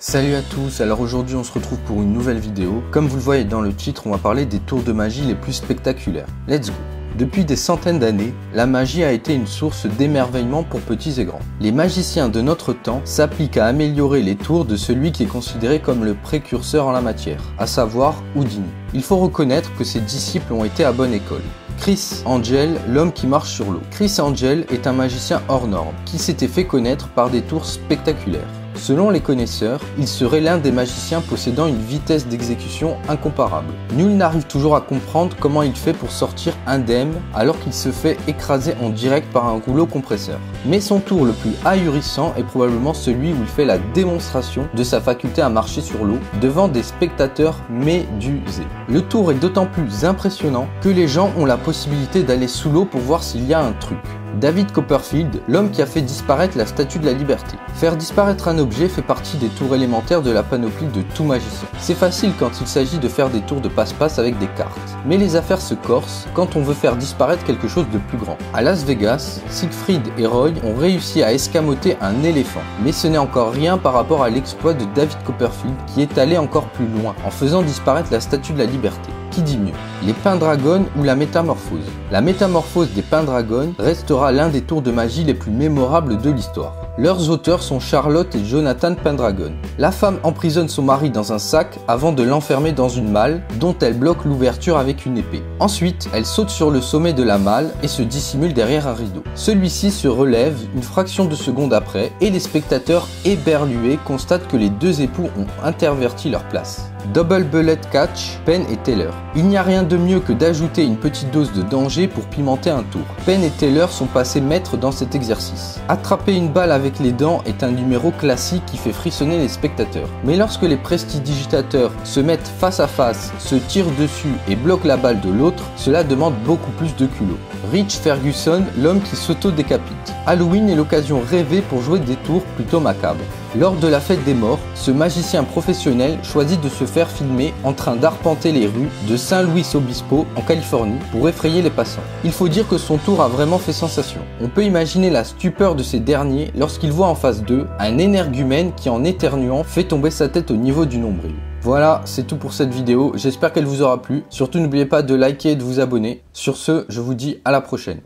Salut à tous, alors aujourd'hui on se retrouve pour une nouvelle vidéo. Comme vous le voyez dans le titre, on va parler des tours de magie les plus spectaculaires. Let's go! Depuis des centaines d'années, la magie a été une source d'émerveillement pour petits et grands. Les magiciens de notre temps s'appliquent à améliorer les tours de celui qui est considéré comme le précurseur en la matière, à savoir Houdini. Il faut reconnaître que ses disciples ont été à bonne école. Criss Angel, l'homme qui marche sur l'eau. Criss Angel est un magicien hors norme, qui s'était fait connaître par des tours spectaculaires. Selon les connaisseurs, il serait l'un des magiciens possédant une vitesse d'exécution incomparable. Nul n'arrive toujours à comprendre comment il fait pour sortir indemne alors qu'il se fait écraser en direct par un rouleau compresseur. Mais son tour le plus ahurissant est probablement celui où il fait la démonstration de sa faculté à marcher sur l'eau devant des spectateurs médusés. Le tour est d'autant plus impressionnant que les gens ont la possibilité d'aller sous l'eau pour voir s'il y a un truc. David Copperfield, l'homme qui a fait disparaître la Statue de la Liberté. Faire disparaître un objet fait partie des tours élémentaires de la panoplie de tout magicien. C'est facile quand il s'agit de faire des tours de passe-passe avec des cartes. Mais les affaires se corsent quand on veut faire disparaître quelque chose de plus grand. À Las Vegas, Siegfried et Roy ont réussi à escamoter un éléphant. Mais ce n'est encore rien par rapport à l'exploit de David Copperfield qui est allé encore plus loin en faisant disparaître la Statue de la Liberté. Qui dit mieux? Les Pendragon ou la métamorphose? La métamorphose des Pendragon restera l'un des tours de magie les plus mémorables de l'histoire. Leurs auteurs sont Charlotte et Jonathan Pendragon. La femme emprisonne son mari dans un sac avant de l'enfermer dans une malle dont elle bloque l'ouverture avec une épée. Ensuite, elle saute sur le sommet de la malle et se dissimule derrière un rideau. Celui-ci se relève une fraction de seconde après et les spectateurs éberlués constatent que les deux époux ont interverti leur place. Double Bullet Catch, Penn et Teller. Il n'y a rien de mieux que d'ajouter une petite dose de danger pour pimenter un tour. Penn et Teller sont passés maîtres dans cet exercice. Attraper une balle avec les dents est un numéro classique qui fait frissonner les spectateurs. Mais lorsque les prestidigitateurs se mettent face à face, se tirent dessus et bloquent la balle de l'autre, cela demande beaucoup plus de culot. Rich Ferguson, l'homme qui s'auto-décapite. Halloween est l'occasion rêvée pour jouer des tours plutôt macabres. Lors de la fête des morts, ce magicien professionnel choisit de se faire filmer en train d'arpenter les rues de San Luis Obispo en Californie pour effrayer les passants. Il faut dire que son tour a vraiment fait sensation. On peut imaginer la stupeur de ces derniers lorsqu'ils voient en face d'eux un énergumène qui en éternuant fait tomber sa tête au niveau du nombril. Voilà, c'est tout pour cette vidéo, j'espère qu'elle vous aura plu. Surtout n'oubliez pas de liker et de vous abonner. Sur ce, je vous dis à la prochaine.